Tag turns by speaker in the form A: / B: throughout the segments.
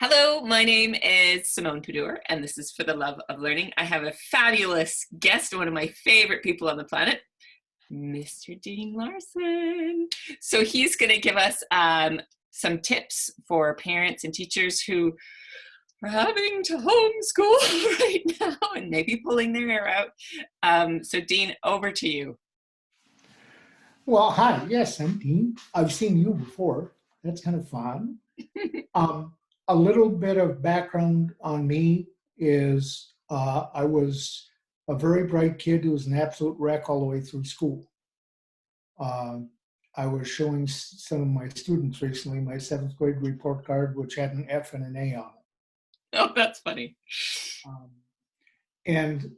A: Hello, my name is Simone Padur, and this is for the Love of Learning. I have a fabulous guest, one of my favorite people on the planet, Mr. Dean Larson. So he's going to give us some tips for parents and teachers who are having to homeschool right now and maybe pulling their hair out. So Dean, over to you.
B: Well, hi. Yes, I'm Dean. I've seen you before. That's kind of fun. A little bit of background on me is I was a very bright kid who was an absolute wreck all the way through school. I was showing some of my students recently my seventh grade report card, which had an F and an A on it.
A: Oh, that's funny.
B: And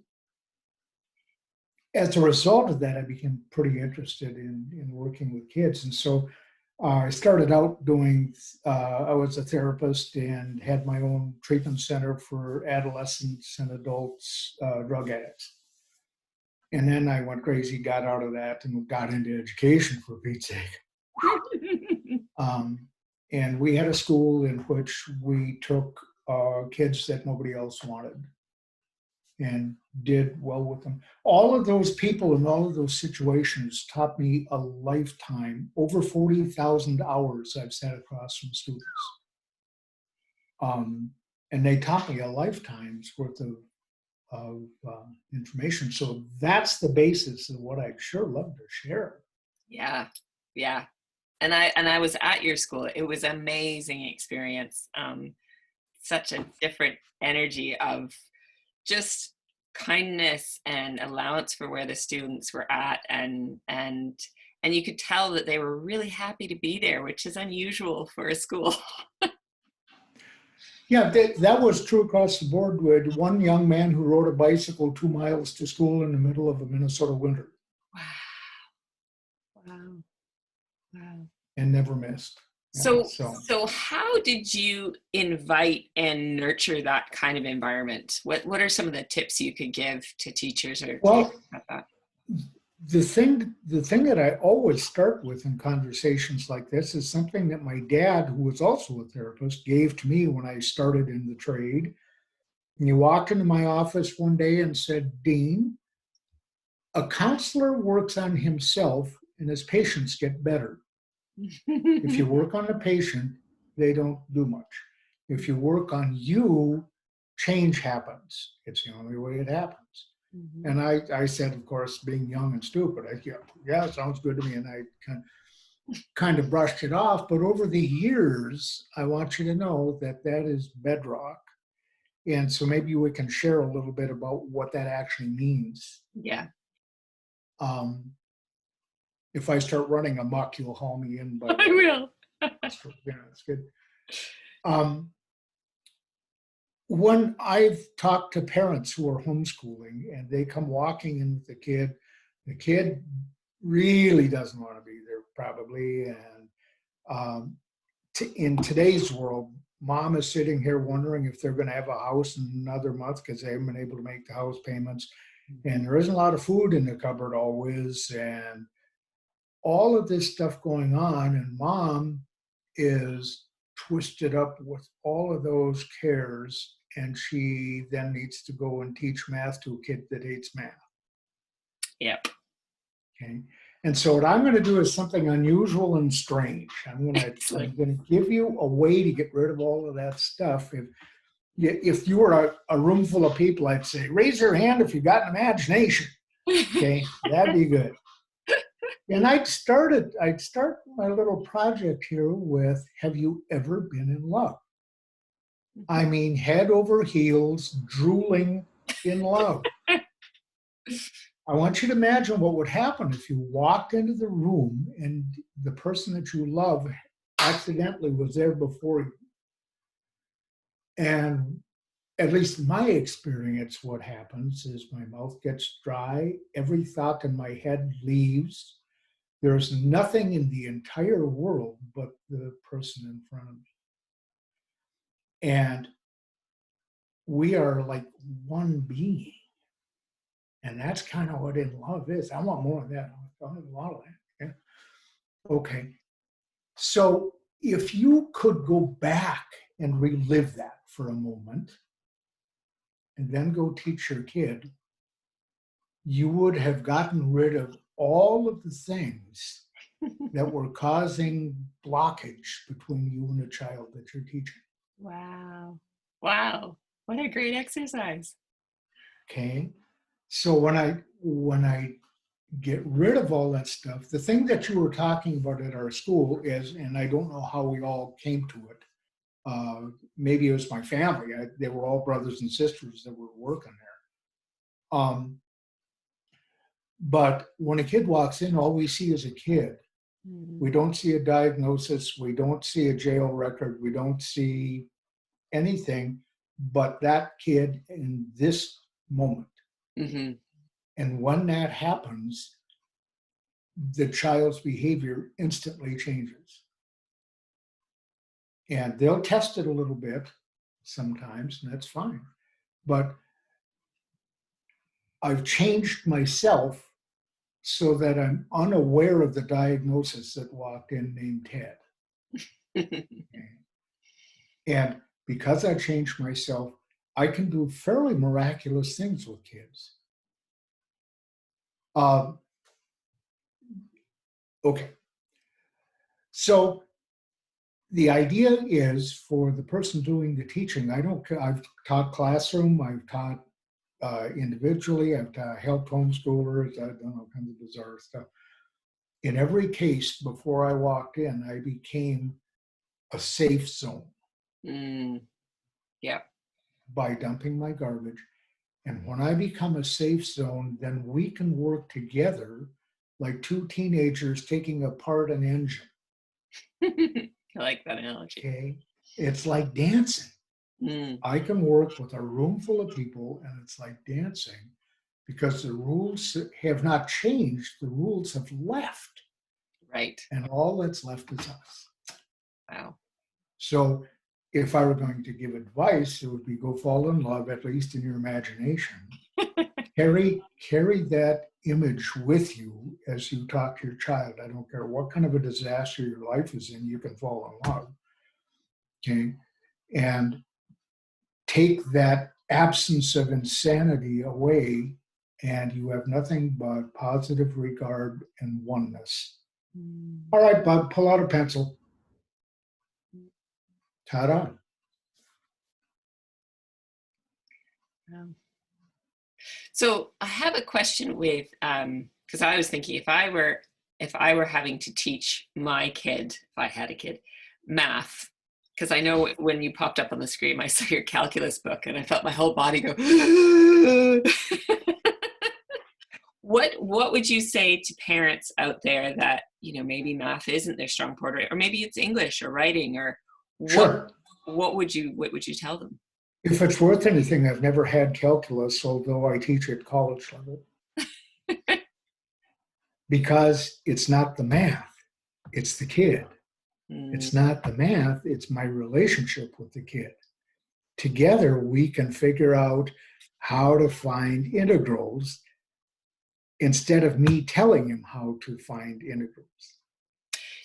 B: as a result of that, I became pretty interested in working with kids. And so I started out doing, I was a therapist and had my own treatment center for adolescents and adults, drug addicts. And then I went crazy, got out of that and got into education, for Pete's sake. And we had a school in which we took kids that nobody else wanted and did well with them. All of those people in all of those situations taught me a lifetime, over 40,000 hours I've sat across from students. And they taught me a lifetime's worth of information. So that's the basis of what I'd sure love to share.
A: Yeah, yeah. And I was at your school. It was an amazing experience. Such a different energy of just kindness and allowance for where the students were at, and you could tell that they were really happy to be there, which is unusual for a school.
B: Yeah, that was true across the board. We had one young man who rode a bicycle 2 miles to school in the middle of a Minnesota winter.
A: Wow.
B: And never missed.
A: So how did you invite and nurture that kind of environment? What are some of the tips you could give to teachers or
B: well,
A: about that?
B: The thing that I always start with in conversations like this is something that my dad, who was also a therapist, gave to me when I started in the trade. And he walked into my office one day and said, "Dean, a counselor works on himself and his patients get better. If you work on a patient, they don't do much. If you work on you, change happens. It's the only way it happens." Mm-hmm. And I said, of course, being young and stupid, yeah, sounds good to me. And I kind of brushed it off. But over the years, I want you to know that is bedrock. And so maybe we can share a little bit about what that actually means.
A: Yeah.
B: If I start running amok, you'll haul me in. But
A: I will.
B: Yeah, that's good. When I've talked to parents who are homeschooling and they come walking in with the kid really doesn't want to be there probably. And in today's world, mom is sitting here wondering if they're going to have a house in another month because they haven't been able to make the house payments. And there isn't a lot of food in the cupboard always. And all of this stuff going on, and mom is twisted up with all of those cares, and she then needs to go and teach math to a kid that hates math.
A: Yep.
B: Okay. And so what I'm going to do is something unusual and strange. I'm going to give you a way to get rid of all of that stuff. If you were a room full of people, I'd say, raise your hand if you got an imagination. Okay, that'd be good. And I'd start my little project here with, have you ever been in love? I mean, head over heels, drooling in love. I want you to imagine what would happen if you walked into the room and the person that you love accidentally was there before you. And at least in my experience, what happens is my mouth gets dry, every thought in my head leaves. There's nothing in the entire world but the person in front of me. And we are like one being. And that's kind of what in love is. I want more of that. I want a lot of that. Yeah. Okay. So if you could go back and relive that for a moment, and then go teach your kid, you would have gotten rid of all of the things that were causing blockage between you and the child that you're teaching.
A: Wow. Wow. What a great exercise.
B: Okay. So when I get rid of all that stuff, the thing that you were talking about at our school is, and I don't know how we all came to it. Maybe it was my family. They were all brothers and sisters that were working there. But when a kid walks in, all we see is a kid. We don't see a diagnosis. We don't see a jail record. We don't see anything but that kid in this moment.
A: Mm-hmm.
B: And when that happens, the child's behavior instantly changes. And they'll test it a little bit sometimes, and that's fine. But I've changed myself so that I'm unaware of the diagnosis that walked in named Ted. Okay. And because I changed myself, I can do fairly miraculous things with kids. Okay. So the idea is for the person doing the teaching, I've taught classroom, I've taught individually, I've helped homeschoolers, I've done all kinds of bizarre stuff. In every case, before I walked in, I became a safe zone.
A: Yeah.
B: By dumping my garbage. And when I become a safe zone, then we can work together like two teenagers taking apart an engine.
A: I like that analogy.
B: Okay. It's like dancing. I can work with a room full of people, and it's like dancing because the rules have not changed. The rules have left.
A: Right.
B: And all that's left is us.
A: Wow.
B: So if I were going to give advice, it would be go fall in love, at least in your imagination. Carry that image with you as you talk to your child. I don't care what kind of a disaster your life is in, you can fall in love. Okay. And take that absence of insanity away, and you have nothing but positive regard and oneness. All right, Bub, pull out a pencil. Ta-da.
A: So I have a question with, because I was thinking if I were having to teach my kid, if I had a kid, math, because I know when you popped up on the screen, I saw your calculus book and I felt my whole body go, what would you say to parents out there that, maybe math isn't their strong point, or maybe it's English or writing, or
B: Sure.
A: what would you tell them?
B: If it's worth anything, I've never had calculus, although I teach at college level. Because it's not the math, it's the kid. It's not the math, it's my relationship with the kid. Together, we can figure out how to find integrals instead of me telling him how to find integrals.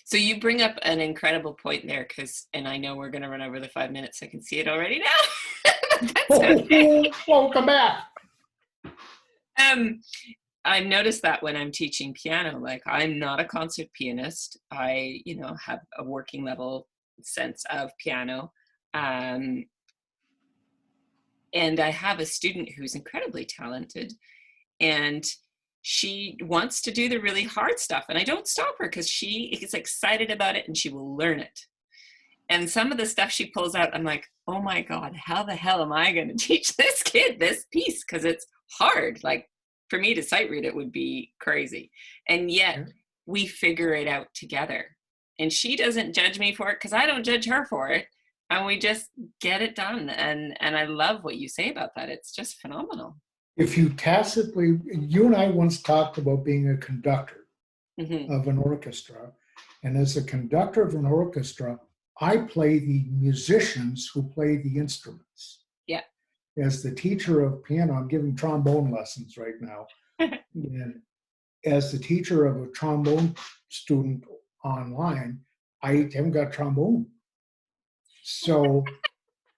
A: So you bring up an incredible point there, and I know we're going to run over the 5 minutes. I can see it already now.
B: Okay. Welcome back.
A: I've noticed that when I'm teaching piano, like I'm not a concert pianist. I, have a working level sense of piano. And I have a student who's incredibly talented, and she wants to do the really hard stuff. And I don't stop her because she is excited about it and she will learn it. And some of the stuff she pulls out, I'm like, oh my God, how the hell am I going to teach this kid this piece? Because it's hard. Like for me to sight read it would be crazy. And yet we figure it out together. And she doesn't judge me for it because I don't judge her for it. And we just get it done. And I love what you say about that. It's just phenomenal.
B: If you you and I once talked about being a conductor of an orchestra. And as a conductor of an orchestra, I play the musicians who play the instruments.
A: Yeah.
B: As the teacher of piano, I'm giving trombone lessons right now. And as the teacher of a trombone student online, I haven't got trombone. So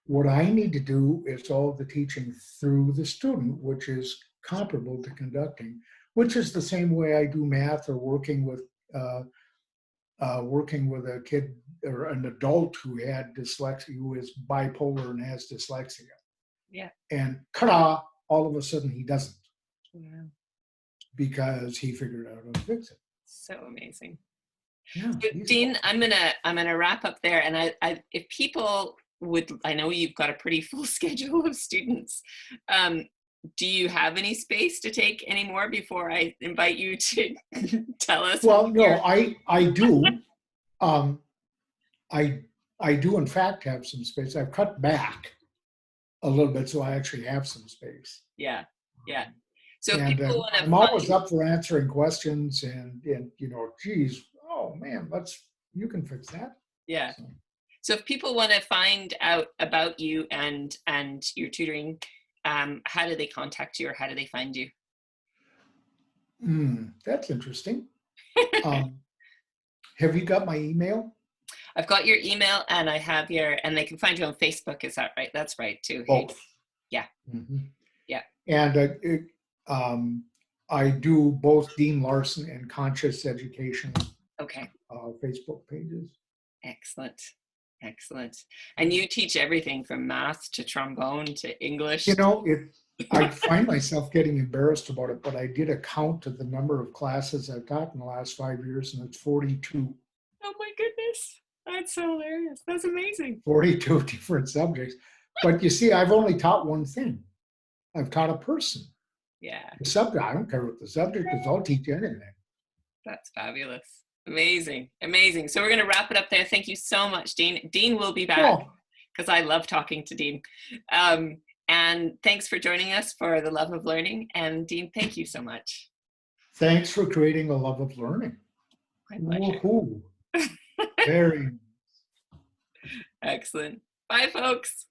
B: what I need to do is all the teaching through the student, which is comparable to conducting, which is the same way I do math or uh, working with a kid or an adult who had dyslexia, who is bipolar and has dyslexia.
A: Yeah.
B: And ta-da, all of a sudden he doesn't,
A: Yeah.
B: because he figured out how to fix it.
A: So amazing.
B: Yeah.
A: So, Dean, I'm gonna wrap up there, and if people would, I know you've got a pretty full schedule of students. Do you have any space to take any more before I invite you to tell us?
B: Well, no, I do. Um, I do in fact have some space. I've cut back a little bit, so I actually have some space.
A: Yeah, yeah. So if
B: And
A: people want to
B: I'm always
A: find,
B: up for answering questions, and geez, oh man, you can fix that.
A: yeah.
B: So,
A: So if people want to find out about you and your tutoring, how do they contact you, or how do they find you?
B: that's interesting. Um, have you got my email?
A: I've got your email, and I have and they can find you on Facebook. Is that right? That's right too. Hey,
B: Both.
A: yeah,
B: Mhm.
A: yeah.
B: And I do both Dean Larson and Conscious Education
A: Okay,
B: Facebook pages.
A: excellent, excellent. And you teach everything from math to trombone to English.
B: You know, I find myself getting embarrassed about it, but I did a count of the number of classes I've taught in the last 5 years, and it's 42.
A: Oh my goodness, that's so hilarious. That's amazing.
B: 42 different subjects. But you see, I've only taught one thing. I've taught a person.
A: Yeah,
B: The subject, I don't care what the subject is, I'll teach anything.
A: that's fabulous. Amazing, amazing. So we're going to wrap it up there. Thank you so much, Dean. Dean will be back,
B: Well,
A: because I love talking to Dean. And thanks for joining us for the Love of Learning. And Dean, thank you so much.
B: thanks for creating a love of learning.
A: My pleasure.
B: Woohoo. Very
A: Excellent. Bye, folks.